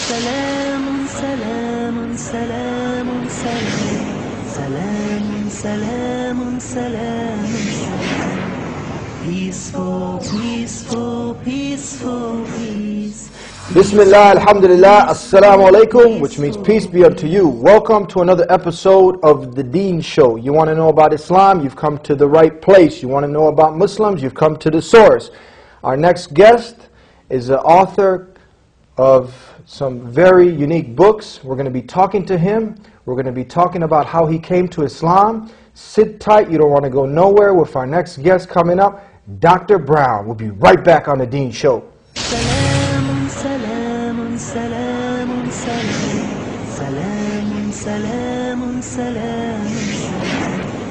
سلام سلام سلام سلام سلام سلام Peaceful, peaceful, peaceful, peace. Bismillah, alhamdulillah, assalamu alaikum, which means peace be unto you. Welcome to another episode of The Deen Show. You want to know about Islam? You've come to the right place. You want to know about Muslims? You've come to the source. Our next guest is the author of some very unique books. We're going to be talking to him. We're going to be talking about how he came to Islam. Sit tight, you don't want to go nowhere with our next guest coming up, Dr. Brown. We'll be right back on The Deen Show. Salam, salam, salam, salam, salam, salam,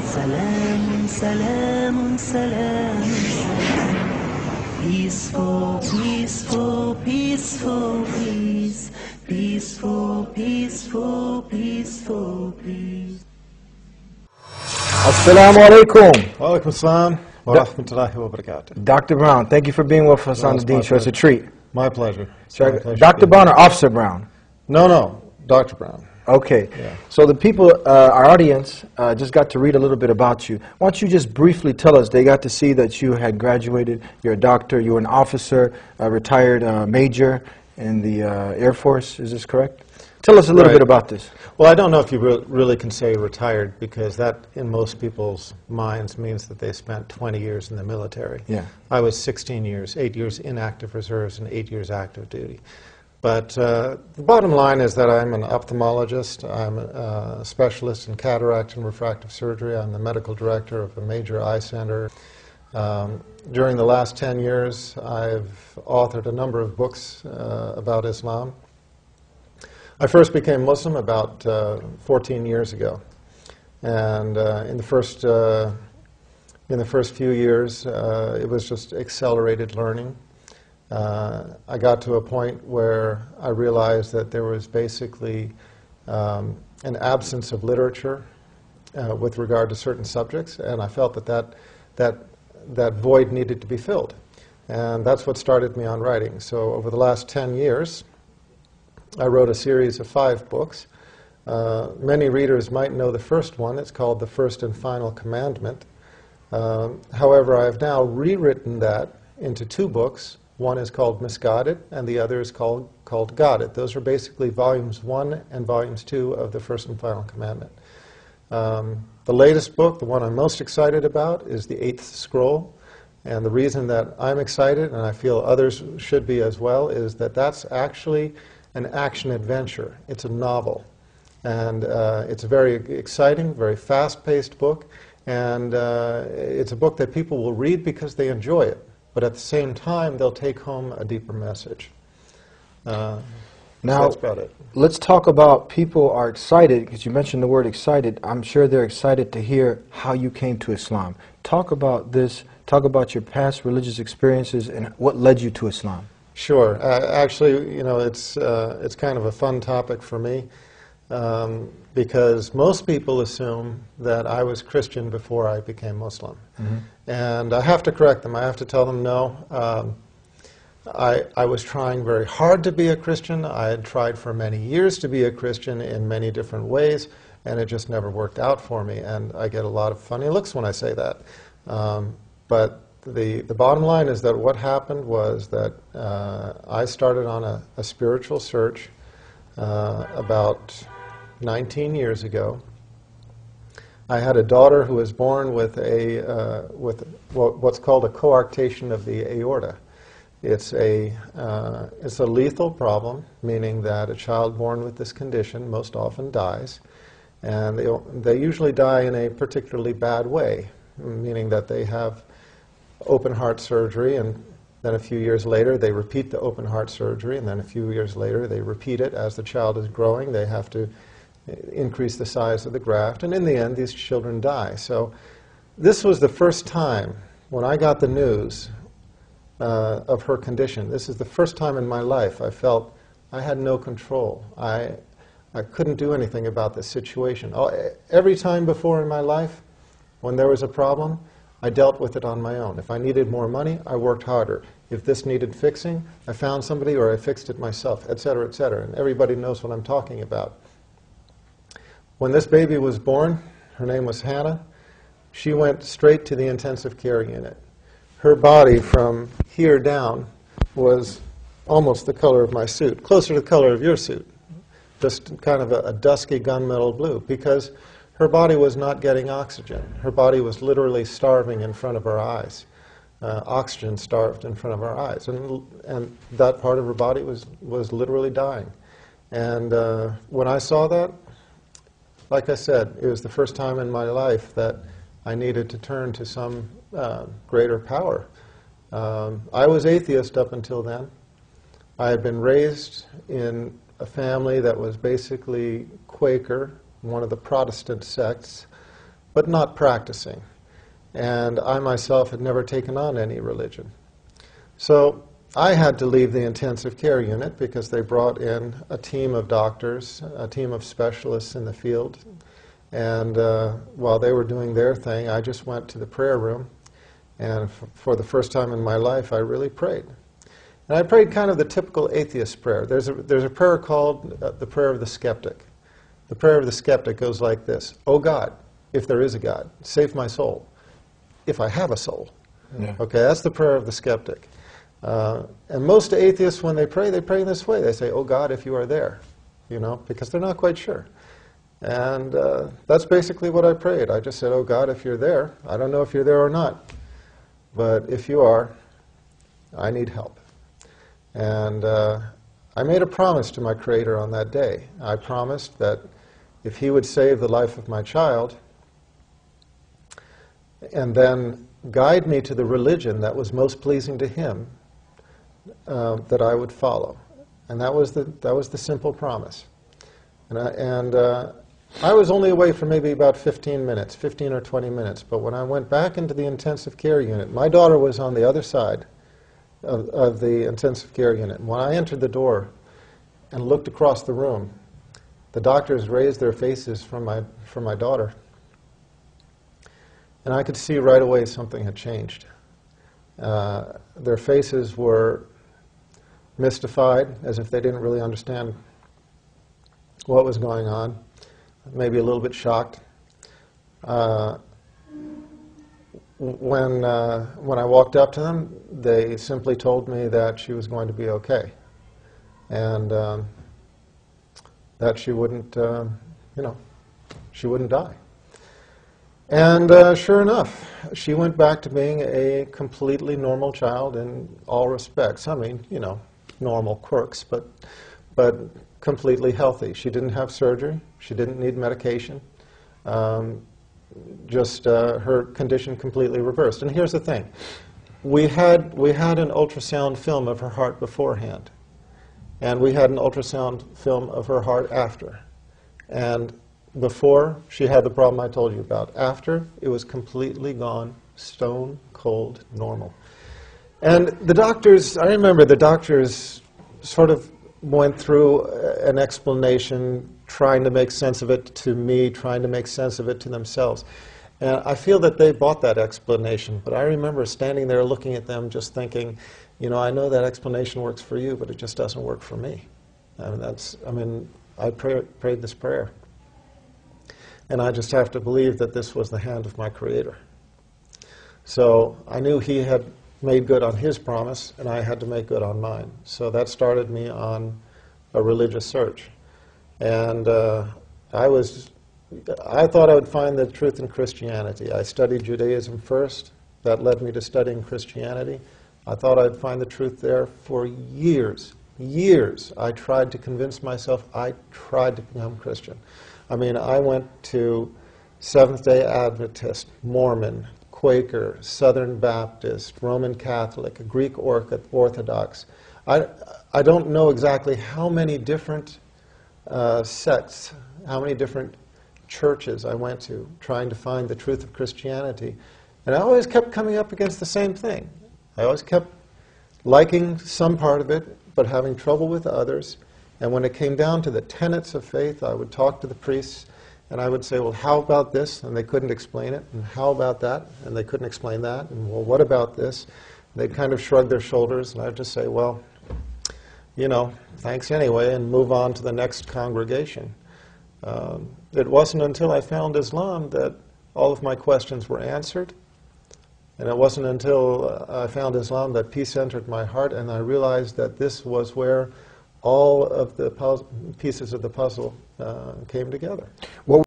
salam, salam, salam. Peaceful, peaceful, peaceful, peace. Peaceful, peaceful, peaceful, peace. Assalamu alaikum. Wa alaikum assalam wa rahmatullahi wa barakatuh. Dr. Brown, thank you for being with us on The Deen Show. It's a treat. My pleasure. Dr. Brown or Officer Brown? No, Dr. Brown. Okay. Yeah. So the people, our audience, just got to read a little bit about you. Why don't you just briefly tell us, they got to see that you had graduated, you're a doctor, you were an officer, a retired major in the Air Force, is this correct? Tell us a little bit about this. Well, I don't know if you really can say retired, because that, in most people's minds, means that they spent 20 years in the military. Yeah. I was 16 years, 8 years in active reserves and 8 years active duty. But the bottom line is that I'm an ophthalmologist. I'm a specialist in cataract and refractive surgery. I'm the medical director of a major eye center. During the last 10 years, I've authored a number of books about Islam. I first became Muslim about 14 years ago, and in the first few years, it was just accelerated learning. I got to a point where I realized that there was basically an absence of literature with regard to certain subjects, and I felt that void needed to be filled, and that's what started me on writing. So over the last 10 years, I wrote a series of 5 books. Many readers might know the first one. It's called The First and Final Commandment. However, I have now rewritten that into 2 books. One is called Misguided, and the other is called Guided. Those are basically volumes 1 and volumes 2 of The First and Final Commandment. The latest book, the one I'm most excited about, is The Eighth Scroll. And the reason that I'm excited, and I feel others should be as well, is that that's actually an action-adventure. It's a novel. And it's a very exciting, very fast-paced book. And it's a book that people will read because they enjoy it. But at the same time, they'll take home a deeper message. Now, so that's about it. Let's talk about, people are excited, because you mentioned the word excited. I'm sure they're excited to hear how you came to Islam. Talk about this. Talk about your past religious experiences and what led you to Islam. Sure. Actually, you know, it's kind of a fun topic for me because most people assume that I was Christian before I became Muslim. Mm-hmm. And I have to correct them. I have to tell them, no, I was trying very hard to be a Christian. I had tried for many years to be a Christian in many different ways, and it just never worked out for me. And I get a lot of funny looks when I say that. But the bottom line is that what happened was that I started on a spiritual search about 19 years ago. I had a daughter who was born with what's called a coarctation of the aorta. It's a lethal problem, meaning that a child born with this condition most often dies, and they usually die in a particularly bad way, meaning that they have open heart surgery, and then a few years later they repeat the open heart surgery, and then a few years later they repeat it. As the child is growing, they have to increase the size of the graft, and in the end these children die. So this was the first time when I got the news of her condition. This is the first time in my life I felt I had no control. I couldn't do anything about this situation. Every time before in my life when there was a problem, I dealt with it on my own. If I needed more money, I worked harder. If this needed fixing, I found somebody or I fixed it myself, etc., etc. And everybody knows what I'm talking about. When this baby was born, her name was Hannah, she went straight to the intensive care unit. Her body from here down was almost the color of my suit, closer to the color of your suit, just kind of a dusky gunmetal blue, because her body was not getting oxygen. Her body was literally starving in front of her eyes. Oxygen starved in front of our eyes, and that part of her body was literally dying. And when I saw that, like I said, it was the first time in my life that I needed to turn to some greater power. I was atheist up until then. I had been raised in a family that was basically Quaker, one of the Protestant sects, but not practicing. And I myself had never taken on any religion. So I had to leave the intensive care unit because they brought in a team of doctors, a team of specialists in the field. And while they were doing their thing, I just went to the prayer room. And for the first time in my life, I really prayed. And I prayed kind of the typical atheist prayer. There's a prayer called the prayer of the skeptic. The prayer of the skeptic goes like this: "Oh God, if there is a God, save my soul, if I have a soul." Yeah. Okay, that's the prayer of the skeptic. And most atheists, when they pray in this way. They say, "Oh God, if you are there," you know, because they're not quite sure. And that's basically what I prayed. I just said, "Oh God, if you're there, I don't know if you're there or not, but if you are, I need help." And I made a promise to my Creator on that day. I promised that if He would save the life of my child and then guide me to the religion that was most pleasing to Him, that I would follow. And that was the simple promise. And I was only away for maybe about 15 minutes, 15 or 20 minutes. But when I went back into the intensive care unit, my daughter was on the other side of the intensive care unit. And when I entered the door and looked across the room, the doctors raised their faces from my daughter. And I could see right away something had changed. Their faces were mystified, as if they didn't really understand what was going on, maybe a little bit shocked. When I walked up to them, they simply told me that she was going to be okay, and that she wouldn't, she wouldn't die. And sure enough, she went back to being a completely normal child in all respects. I mean, you know, normal quirks, but completely healthy. She didn't have surgery. She didn't need medication. Just her condition completely reversed. And here's the thing. We had an ultrasound film of her heart beforehand, and we had an ultrasound film of her heart after. And before, she had the problem I told you about. After, it was completely gone, stone cold normal. And the doctors, I remember the doctors sort of went through an explanation, trying to make sense of it to me, trying to make sense of it to themselves. And I feel that they bought that explanation, but I remember standing there looking at them just thinking, you know, I know that explanation works for you, but it just doesn't work for me. I prayed this prayer. And I just have to believe that this was the hand of my Creator. So I knew He had made good on His promise, and I had to make good on mine. So that started me on a religious search. And I thought I would find the truth in Christianity. I studied Judaism first. That led me to studying Christianity. I thought I'd find the truth there for years. Years. I tried to convince myself. I tried to become Christian. I mean, I went to Seventh-day Adventist, Mormon, Quaker, Southern Baptist, Roman Catholic, Greek Orthodox. I don't know exactly how many different sects, how many different churches I went to trying to find the truth of Christianity. And I always kept coming up against the same thing. I always kept liking some part of it, but having trouble with others. And when it came down to the tenets of faith, I would talk to the priests, And I would say, well, how about this? And they couldn't explain it. And how about that? And they couldn't explain that. And, well, what about this? And they'd kind of shrug their shoulders, and I'd just say, well, you know, thanks anyway, and move on to the next congregation. It wasn't until I found Islam that all of my questions were answered. And it wasn't until I found Islam that peace entered my heart, and I realized that this was where all of the pieces of the puzzle came together. What